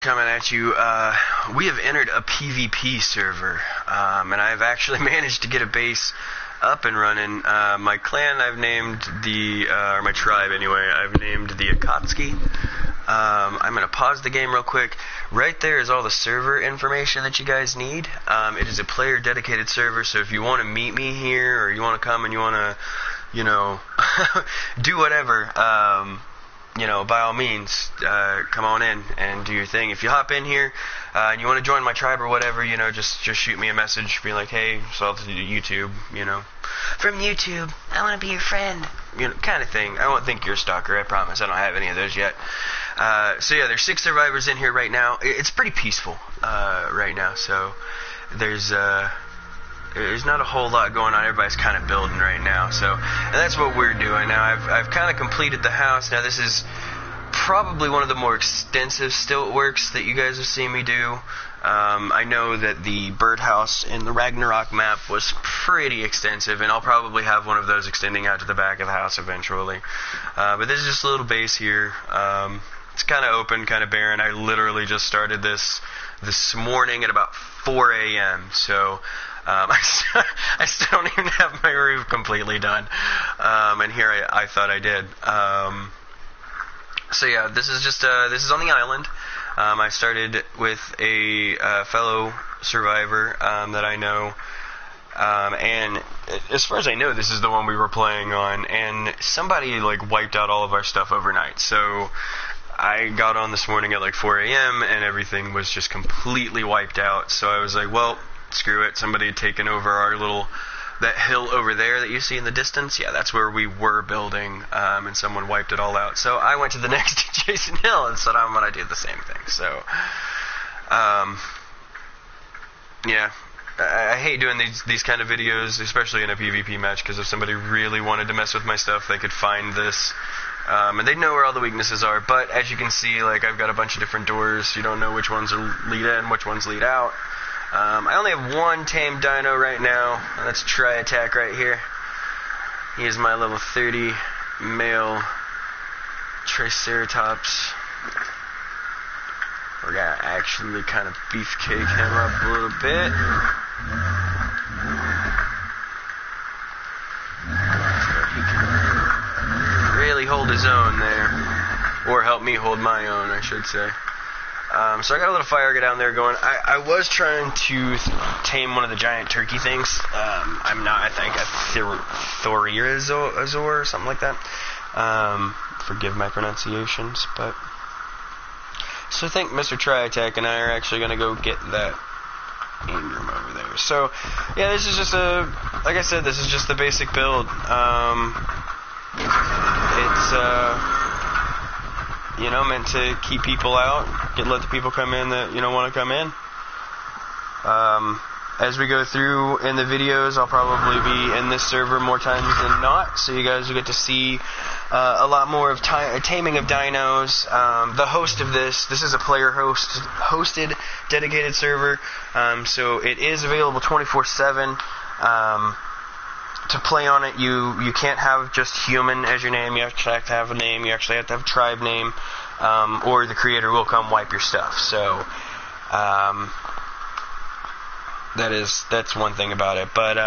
coming at you. We have entered a PvP server, and I've actually managed to get a base up and running. My clan I've named or my tribe anyway, I've named the Akatsuki. I'm going to pause the game real quick. Right there is all the server information that you guys need. It is a player dedicated server, so if you want to meet me here, or you want to come and you want to, do whatever, by all means, come on in and do your thing. If you hop in here and you want to join my tribe or whatever, just shoot me a message, be like, hey, saw the YouTube, from YouTube, I want to be your friend, kind of thing. I won't think you're a stalker, I promise. I don't have any of those yet. So yeah, there's 6 survivors in here right now. It's pretty peaceful right now, so there's not a whole lot going on. Everybody's kind of building right now, and that's what we're doing now. I've kind of completed the house. Now this is probably one of the more extensive stilt works that you guys have seen me do. I know that the birdhouse in the Ragnarok map was pretty extensive, and I'll probably have one of those extending out to the back of the house eventually. But this is just a little base here. It's kind of open, kind of barren. I literally just started this morning at about 4 a.m., so I still don't even have my roof completely done, and here I thought I did. So yeah, this is on the island. I started with a fellow survivor that I know, and as far as I know, this is the one we were playing on, and somebody wiped out all of our stuff overnight. So I got on this morning at 4 a.m. and everything was just completely wiped out. So I was like, well, screw it. Somebody had taken over that hill over there that you see in the distance. Yeah, that's where we were building, and someone wiped it all out. So I went to the next adjacent hill and said I'm going to do the same thing. So, yeah, I hate doing these kind of videos, especially in a PvP match, because if somebody really wanted to mess with my stuff, they could find this. And they know where all the weaknesses are. But as you can see, I've got a bunch of different doors. You don't know which ones lead in, which ones lead out. I only have one tame dino right now, and that's Tri-Attack right here. He is my level 30 male Triceratops. We're gonna actually kind of beefcake him up a little bit. So he can really hold his own there. Or help me hold my own, I should say. So I got a little fire down there going. I was trying to tame one of the giant turkey things. I'm not, I think, a Thoriazor or something like that. Forgive my pronunciations, but... So I think Mr. Tri-Attack and I are actually going to go get that game room over there. So, yeah, this is just like I said, this is just the basic build. It's, meant to keep people out, let the people come in that, want to come in. As we go through in the videos, I'll probably be in this server more times than not, so you guys will get to see a lot more of taming of dinos. The host of this is a player hosted dedicated server, so it is available 24/7. To play on it, you can't have just human as your name. You actually have to have a name. You actually have to have a tribe name, or the creator will come wipe your stuff. So that's one thing about it. But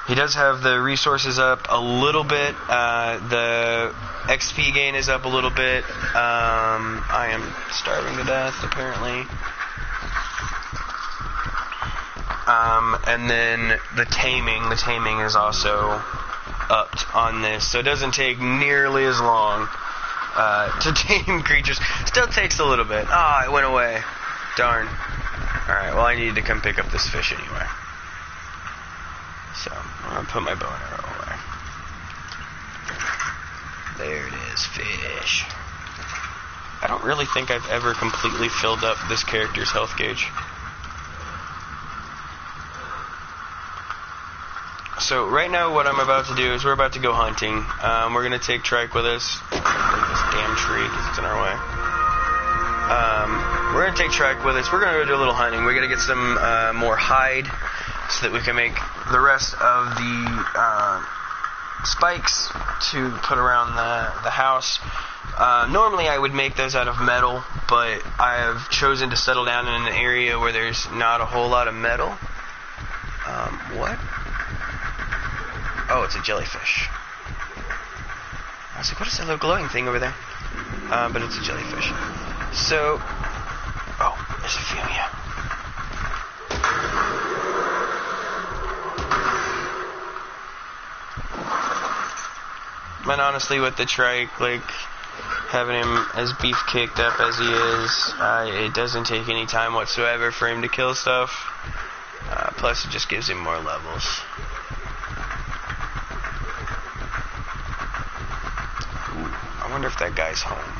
he does have the resources up a little bit. The XP gain is up a little bit. I am starving to death, apparently. And then the taming is also upped on this, so it doesn't take nearly as long to tame creatures. Still takes a little bit. Ah, it went away. Darn. Alright, well I needed to come pick up this fish anyway. So, I'm going to put my bow and arrow away. There it is, fish. I don't really think I've ever completely filled up this character's health gauge. So right now what I'm about to do is we're about to go hunting. We're going to take Trike with us. Take this damn tree because it's in our way. We're going to take Trike with us. We're going to go do a little hunting. We're going to get some more hide so that we can make the rest of the spikes to put around the house. Normally I would make those out of metal, but I have chosen to settle down in an area where there's not a whole lot of metal. What? Oh, it's a jellyfish. I was like, what is that little glowing thing over there? But it's a jellyfish. So, oh, there's a femia. And honestly, with the trike, like, having him as beef kicked up as he is, it doesn't take any time whatsoever for him to kill stuff. Plus, it just gives him more levels. Ooh, I wonder if that guy's home.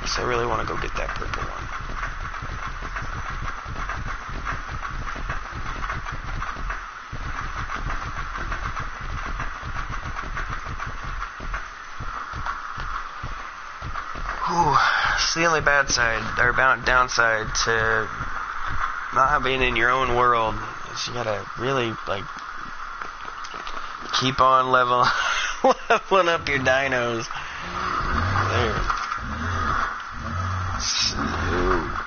Guess I really want to go get that purple one. It's the only bad side, or downside to not being in your own world is you gotta really, like, keep on leveling up your dinos. There. Snoop.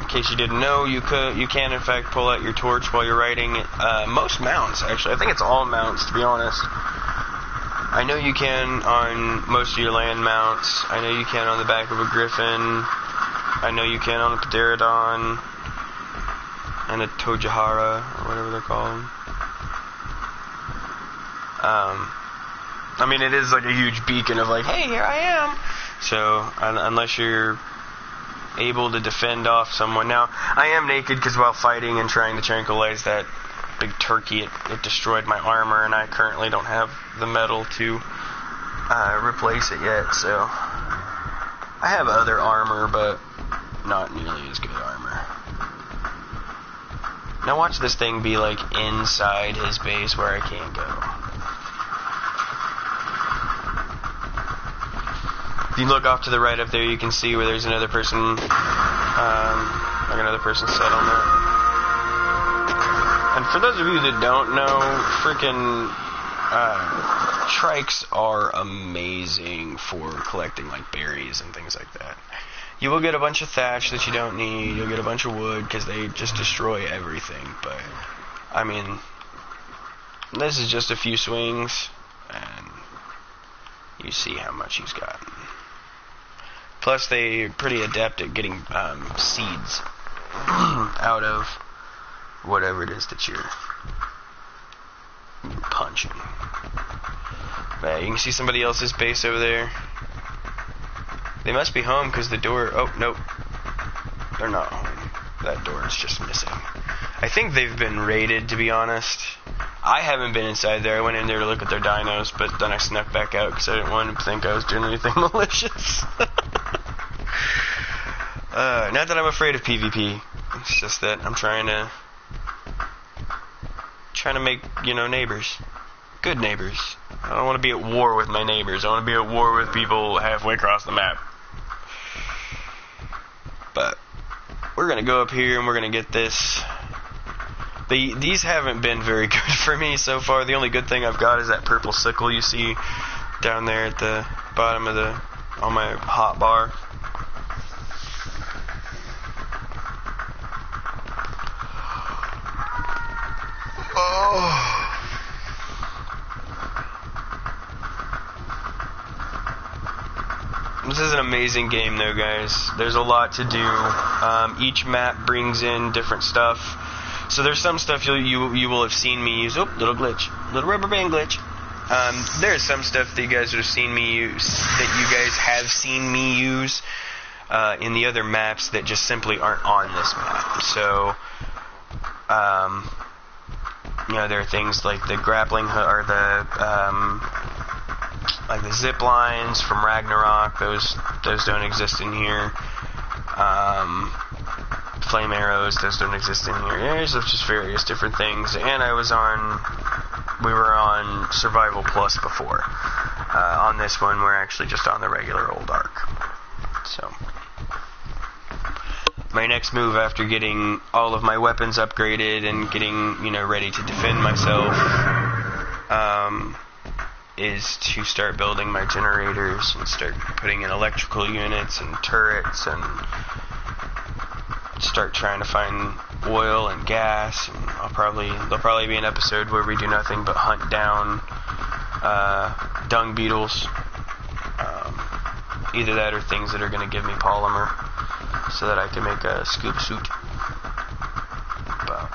In case you didn't know, you can in fact pull out your torch while you're riding. Most mounts, actually. I think it's all mounts, to be honest. I know you can on most of your land mounts. I know you can on the back of a griffin. I know you can on a pterodon and a tojihara, or whatever they're called. I mean, it is like a huge beacon of like, hey, here I am. So, unless you're able to defend off someone. Now, I am naked because while fighting and trying to tranquilize that big turkey, it destroyed my armor, and I currently don't have the metal to replace it yet, so I have other armor, but not nearly as good armor. Now watch this thing be like inside his base where I can't go. If you look off to the right up there, you can see where there's another person, like another person's settlement. And for those of you that don't know, freaking trikes are amazing for collecting like berries and things like that. You will get a bunch of thatch that you don't need. You'll get a bunch of wood because they just destroy everything. But I mean, this is just a few swings, and you see how much he's gotten. Plus, they're pretty adept at getting seeds out of whatever it is that you're punching. But you can see somebody else's base over there. They must be home because the door... Oh, nope. They're not home. That door is just missing. I think they've been raided, to be honest. I haven't been inside there. I went in there to look at their dinos, but then I snuck back out because I didn't want them to think I was doing anything malicious. Not that I'm afraid of PvP. It's just that I'm trying to make, neighbors. Good neighbors. I don't want to be at war with my neighbors. I want to be at war with people halfway across the map. But we're going to go up here and we're going to get this. These haven't been very good for me so far. The only good thing I've got is that purple sickle you see down there at the bottom of on my hot bar. Oh. This is an amazing game though, guys. There's a lot to do. Each map brings in different stuff. So there's some stuff you will have seen me use. Oh, little glitch. Little rubber band glitch. There's some stuff that you guys have seen me use, in the other maps that just simply aren't on this map. So, there are things like the grappling or the like the zip lines from Ragnarok. Those don't exist in here. Flame arrows, those don't exist in here. There's just various different things. And we were on Survival Plus before. On this one, we're actually just on the regular old arc. So, my next move after getting all of my weapons upgraded and getting, ready to defend myself, is to start building my generators and start putting in electrical units and turrets and start trying to find oil and gas. And there'll probably be an episode where we do nothing but hunt down dung beetles. Either that or things that are going to give me polymer so that I can make a scuba suit. But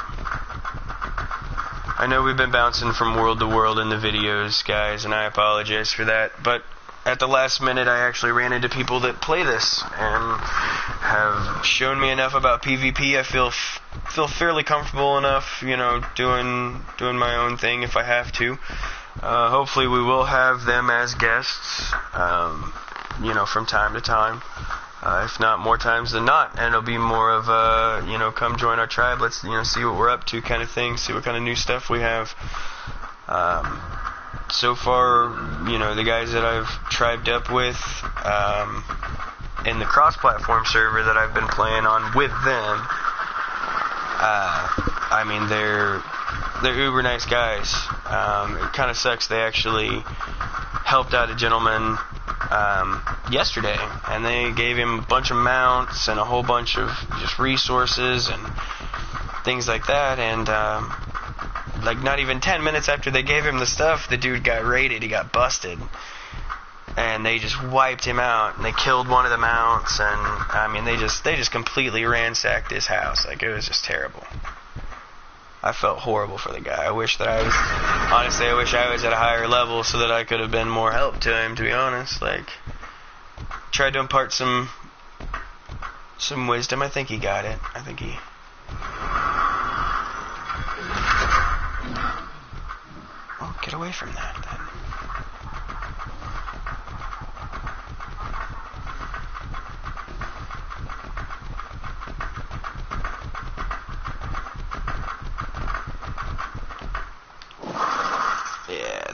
I know we've been bouncing from world to world in the videos, guys, and I apologize for that. But at the last minute, I actually ran into people that play this and have shown me enough about PvP. I feel fairly comfortable enough, doing my own thing if I have to. Hopefully we will have them as guests, from time to time. If not more times than not. And it'll be more of a, come join our tribe, let's, see what we're up to kind of thing, see what kind of new stuff we have. So far, the guys that I've tribed up with, in the cross-platform server that I've been playing on with them, they're uber nice guys. It kind of sucks. They actually helped out a gentleman yesterday, and they gave him a bunch of mounts and a whole bunch of just resources and things like that, and not even 10 minutes after they gave him the stuff, the dude got raided. He got busted, and they just wiped him out, and they killed one of the mounts, and they just completely ransacked his house. It was just terrible. I felt horrible for the guy. I wish I was at a higher level so that I could have been more help to him, to be honest. Tried to impart some wisdom. I think he got it. Oh, get away from that, then.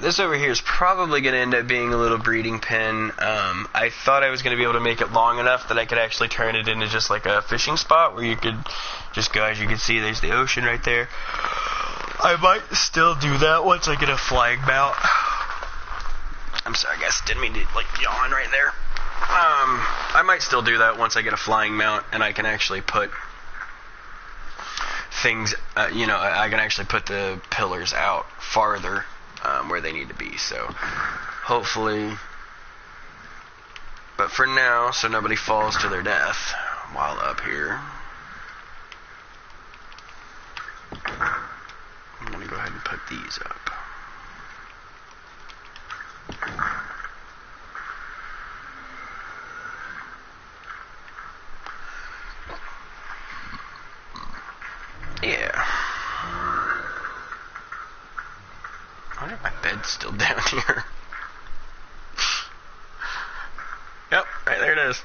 This over here is probably going to end up being a little breeding pen. I thought I was going to be able to make it long enough that I could actually turn it into just like a fishing spot where you could just go. As you can see, there's the ocean right there. I might still do that once I get a flying mount. I'm sorry, guys. Didn't mean to yawn right there. I might still do that once I get a flying mount and I can actually put things, I can actually put the pillars out farther. Where they need to be, so hopefully, but for now, so nobody falls to their death while up here, I'm going to go ahead and put these up. Yeah. I wonder if my bed's still down here. Yep, right there it is.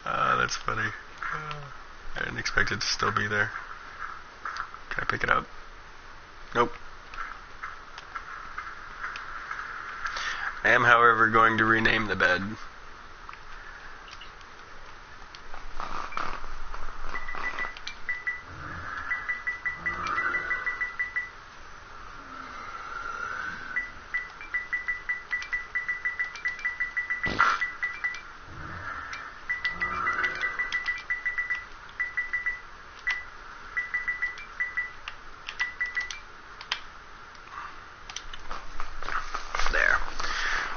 That's funny. I didn't expect it to still be there. Can I pick it up? Nope. I am, however, going to rename the bed.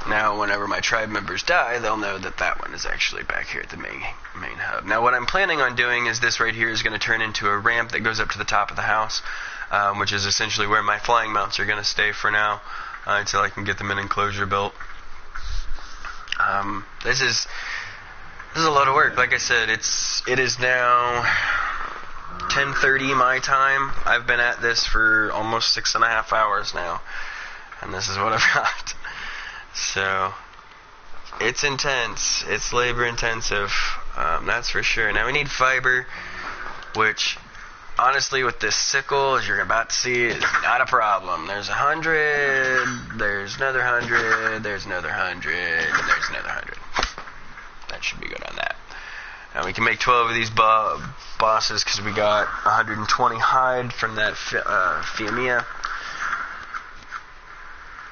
Now, whenever my tribe members die, they'll know that that one is actually back here at the main hub. Now, what I'm planning on doing is this right here is going to turn into a ramp that goes up to the top of the house, which is essentially where my flying mounts are going to stay for now until I can get them in enclosure built. This is a lot of work. Like I said, it is now 10:30 my time. I've been at this for almost 6.5 hours now, and this is what I've got. So, it's intense. It's labor intensive, that's for sure. Now we need fiber, which honestly, with this sickle, as you're about to see, it's not a problem. There's 100, there's another 100, there's another 100, and there's another 100. That should be good on that. Now we can make 12 of these bosses because we got 120 hide from that Fiamia.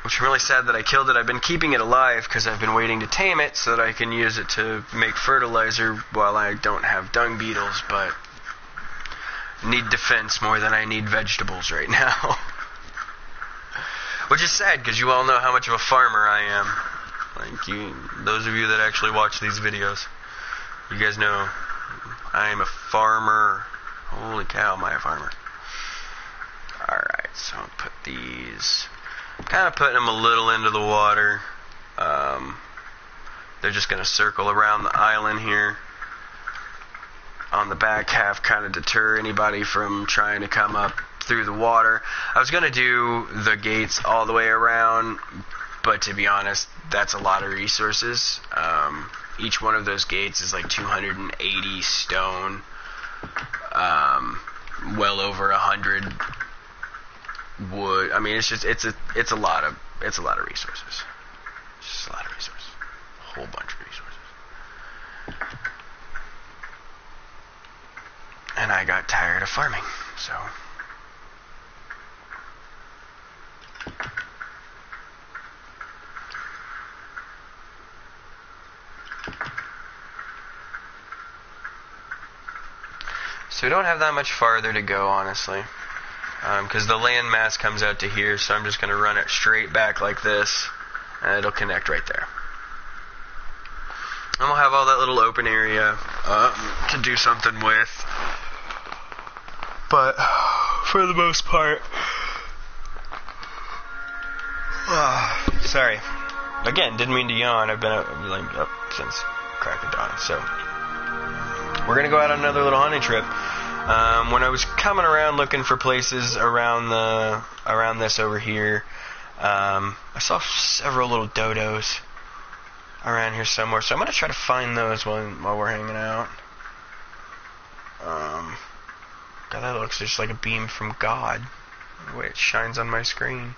Which I'm really sad that I killed it. I've been keeping it alive because I've been waiting to tame it so that I can use it to make fertilizer while I don't have dung beetles, but I need defense more than I need vegetables right now. Which is sad because you all know how much of a farmer I am. Like those of you that actually watch these videos, you guys know I am a farmer. Holy cow, am I a farmer. Alright, so I'll put these... kind of putting them a little into the water. They're just going to circle around the island here. On the back half, kind of deter anybody from trying to come up through the water. I was going to do the gates all the way around, but to be honest, that's a lot of resources. Each one of those gates is like 280 stone. Well over 100 wood. I mean, it's a lot of resources. It's just a lot of resources. A whole bunch of resources. And I got tired of farming, so. So we don't have that much farther to go, honestly. Because the land mass comes out to here, so I'm just going to run it straight back like this, and it'll connect right there. And we'll have all that little open area to do something with. But for the most part, sorry. Again, didn't mean to yawn. I've been up since crack of dawn. So we're going to go out on another little hunting trip. When I was coming around looking for places around this over here, I saw several little dodos around here somewhere. So I'm going to try to find those while we're hanging out. God, that looks just like a beam from God, the way it shines on my screen.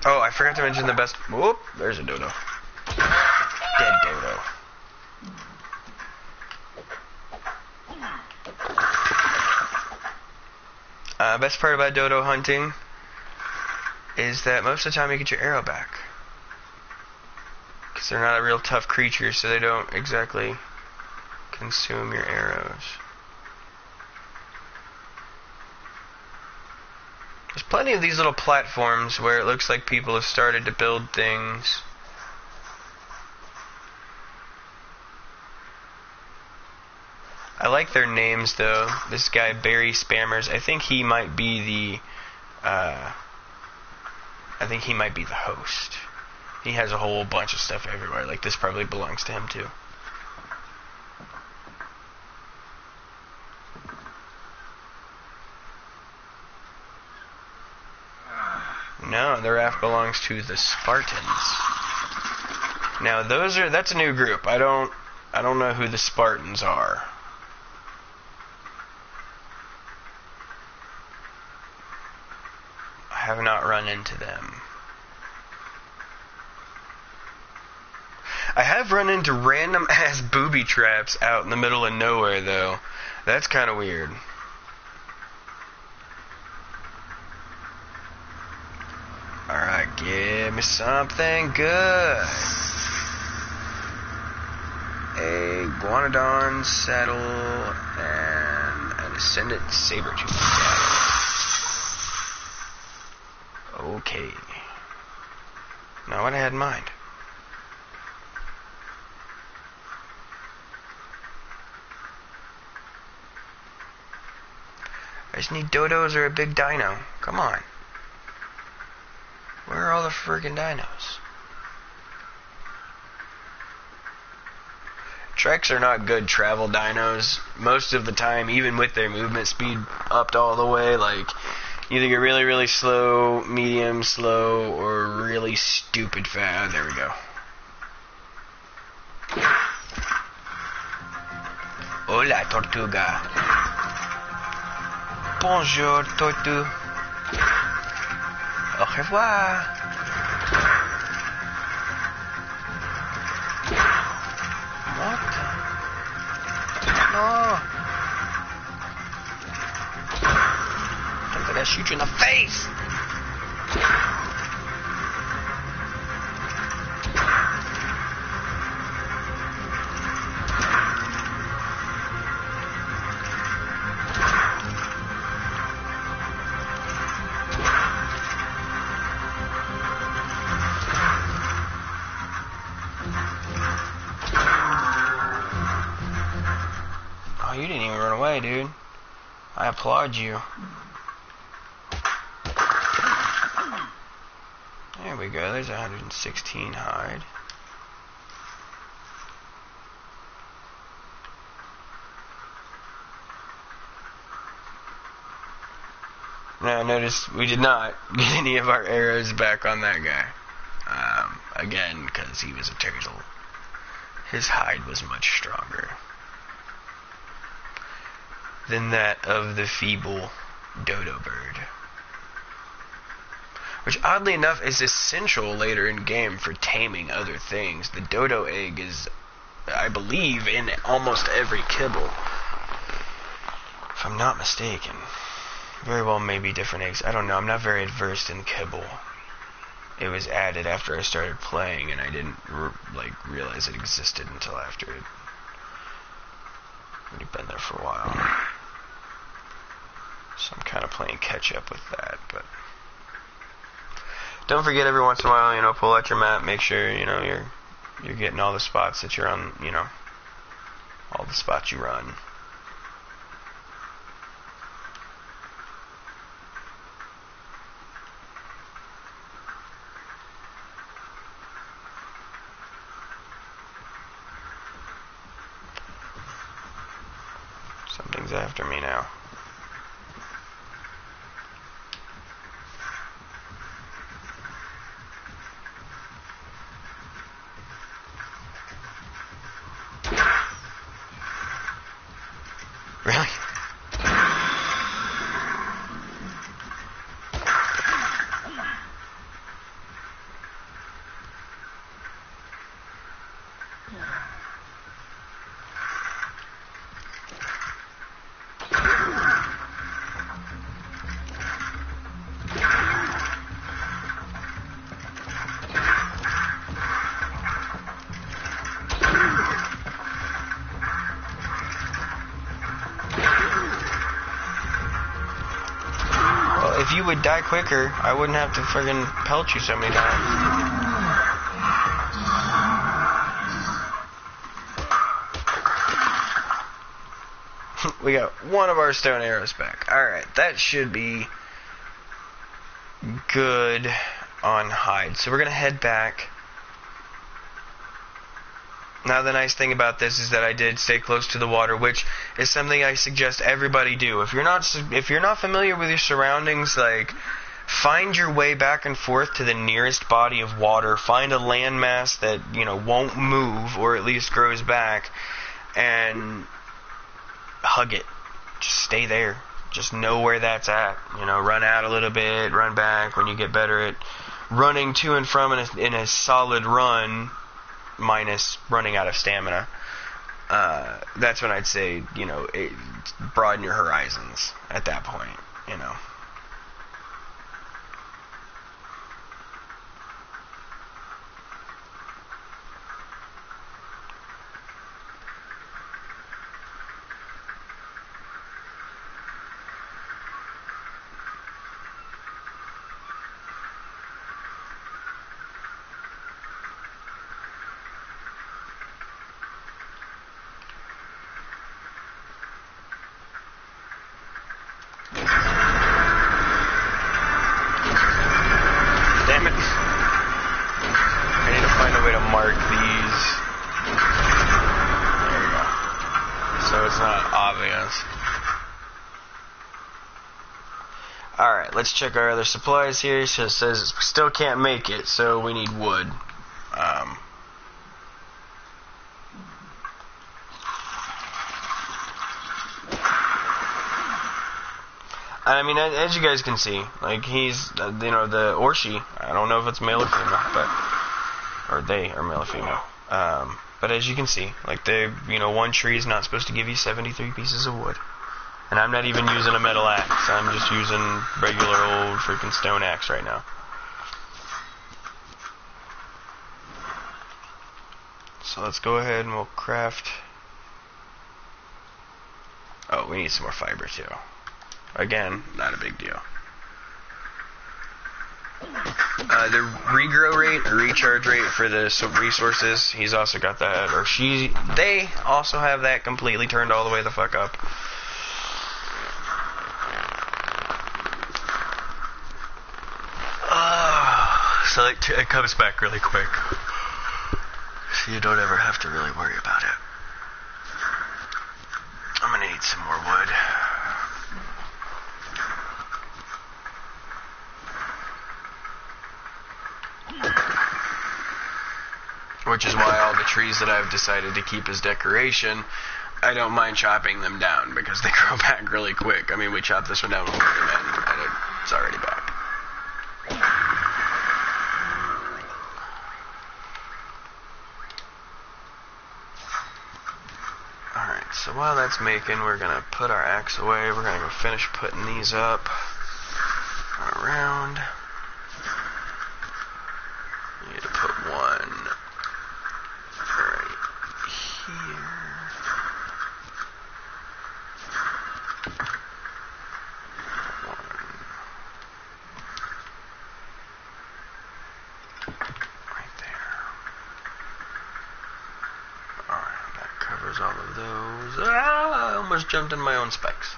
Oh, I forgot to mention the best... Whoop, there's a dodo. Dead dodo. Best part about dodo hunting is that most of the time you get your arrow back. Because they're not a real tough creature, so they don't exactly consume your arrows. There's plenty of these little platforms where it looks like people have started to build things. I like their names though. This guy, Berry Spammers, I think he might be the host. He has a whole bunch of stuff everywhere. Like this probably belongs to him too. No, the raft belongs to the Spartans. Now that's a new group. I don't know who the Spartans are. I have not run into them. I have run into random ass booby traps out in the middle of nowhere though. That's kind of weird. Alright, give me something good. A Guanodon saddle and an Ascendant Sabertooth saddle. Okay. Not what I had in mind. I just need dodos or a big dino. Come on. Where are all the friggin' dinos? Treks are not good travel dinos. Most of the time, even with their movement speed upped all the way, like, either you're really, really slow, medium slow, or really stupid fast. There we go. Hola, tortuga. Bonjour, tortue. Au revoir. What? No. I'm gonna shoot you in the face. Oh, you didn't even run away, dude. I applaud you. There we go. There's 116 hide. Now, notice we did not get any of our arrows back on that guy. Again, because he was a turtle. His hide was much stronger than that of the feeble dodo bird. Which, oddly enough, is essential later in game for taming other things. The dodo egg is, I believe, in almost every kibble. If I'm not mistaken. Very well maybe different eggs. I don't know. I'm not very versed in kibble. It was added after I started playing, and I didn't realize it existed until after it. Already been there for a while. So I'm kind of playing catch up with that, but don't forget every once in a while, pull out your map, make sure, you're getting all the spots that you're on, all the spots you run. Something's after me now. Really? If you would die quicker, I wouldn't have to friggin' pelt you so many times. We got one of our stone arrows back. Alright, that should be good on hide. So we're going to head back. Now the nice thing about this is that I did stay close to the water, which is something I suggest everybody do. If you're not familiar with your surroundings, find your way back and forth to the nearest body of water. Find a landmass that won't move, or at least grows back, and hug it. Just stay there. Just know where that's at. Run out a little bit, run back when you get better at running to and from in a solid run. Minus running out of stamina. That's when I'd say, broaden your horizons at that point, Alright, let's check our other supplies here. So it says still can't make it, so we need wood. I mean, as you guys can see, like, he's, or she, I don't know if it's male or female, or they are male or female. But as you can see, like, one tree is not supposed to give you 73 pieces of wood. And I'm not even using a metal axe. I'm just using regular old freaking stone axe right now. So let's go ahead and we'll craft... Oh, we need some more fiber too. Again, not a big deal. The regrow rate, or recharge rate for the resources, he's also got that, or they also have that completely turned all the way the fuck up. So it comes back really quick. So you don't ever have to really worry about it. I'm gonna need some more wood. Which is why all the trees that I've decided to keep as decoration, I don't mind chopping them down because they grow back really quick. I mean, we chopped this one down when we came in, and it's already back. Alright, so while that's making, we're going to put our axe away. We're going to go finish putting these up around. You need to put one right here. All of those. I almost jumped in my own spikes.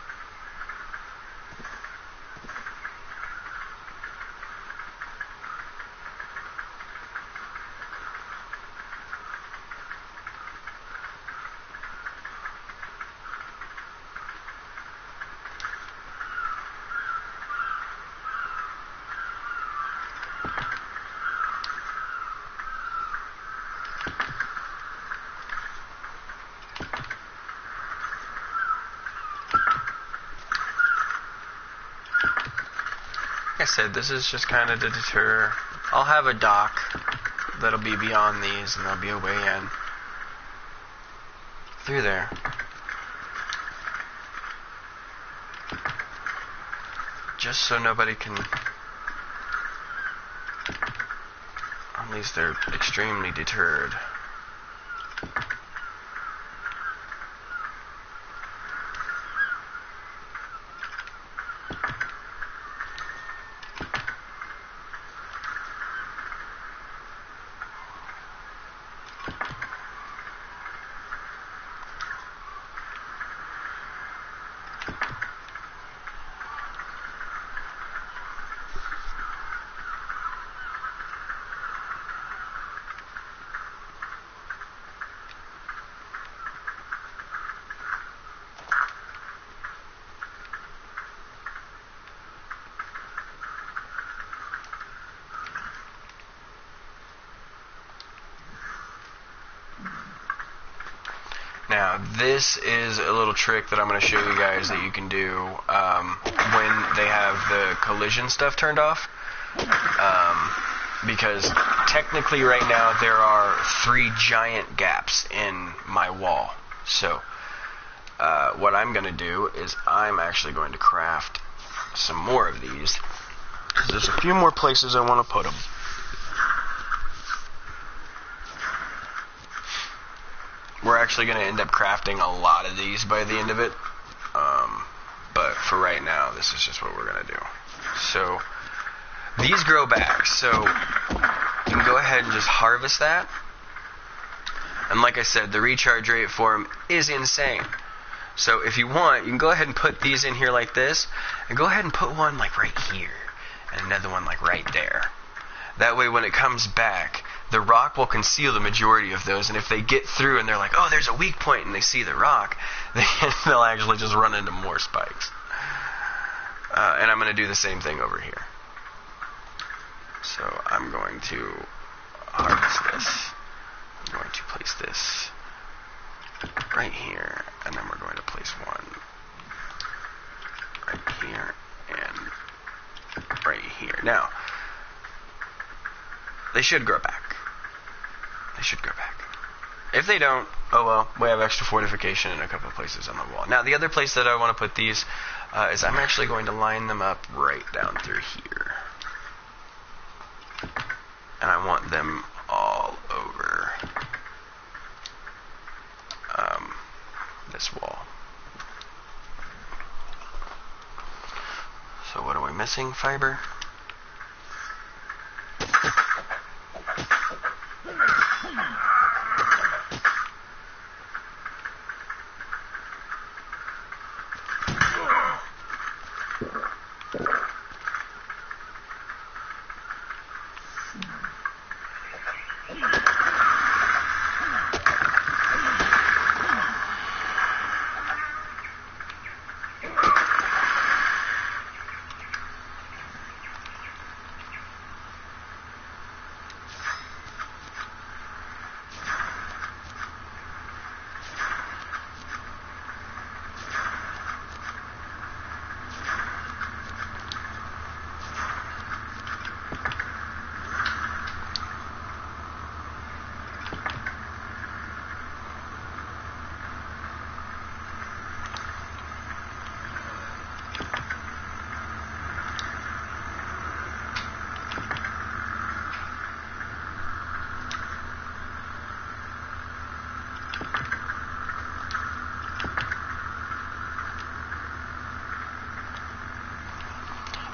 Like I said, this is just kind of to deter. I'll have a dock that'll be beyond these, and there'll be a way in through there. Just so nobody can, at least they're extremely deterred. Now, this is a little trick that I'm going to show you guys that you can do when they have the collision stuff turned off. Because technically right now there are 3 giant gaps in my wall. So, what I'm going to do is I'm actually going to craft some more of these. Because there's a few more places I want to put them. We're actually going to end up crafting a lot of these by the end of it. But for right now, this is just what we're going to do. So, these grow back. So, you can go ahead and just harvest that. And like I said, the recharge rate for them is insane. So, if you want, you can go ahead and put these in here like this. And go ahead and put one like right here. And another one like right there. That way, when it comes back, the rock will conceal the majority of those, and if they get through and they're like, oh, there's a weak point, and they see the rock, they'll actually just run into more spikes. And I'm going to do the same thing over here. So I'm going to harvest this. I'm going to place this right here, and then we're going to place one right here, Now, they should grow back. They should grow back. If they don't, oh well, we have extra fortification in a couple of places on the wall. Now, the other place that I want to put these is I'm actually going to line them up right down through here. And I want them all over this wall. So what are we missing? Fiber.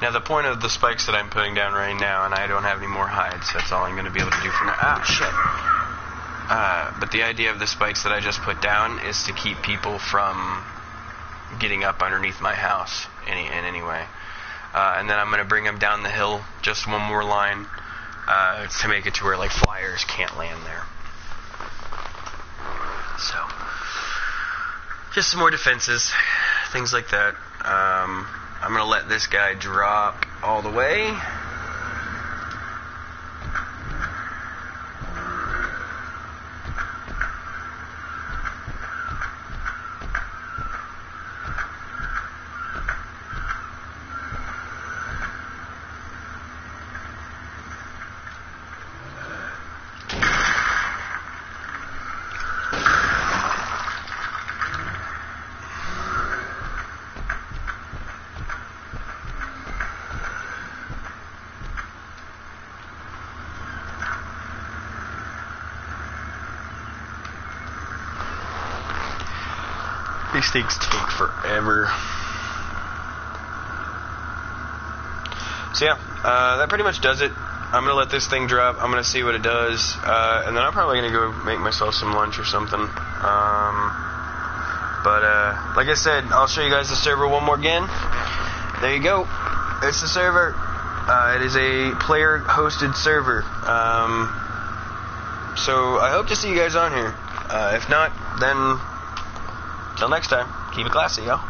Now the point of the spikes that I'm putting down right now, and I don't have any more hides, that's all I'm going to be able to do for now. Ah, shit. But the idea of the spikes that I just put down is to keep people from getting up underneath my house in any way. And then I'm going to bring them down the hill, just one more line, to make it to where like flyers can't land there. So, just some more defenses, things like that. I'm going to let this guy drop all the way. These things take forever. So yeah, that pretty much does it. I'm going to let this thing drop. I'm going to see what it does. And then I'm probably going to go make myself some lunch or something. But like I said, I'll show you guys the server one more again. There you go. It's the server. It is a player-hosted server. So I hope to see you guys on here. If not, then... till next time, keep it classy, y'all.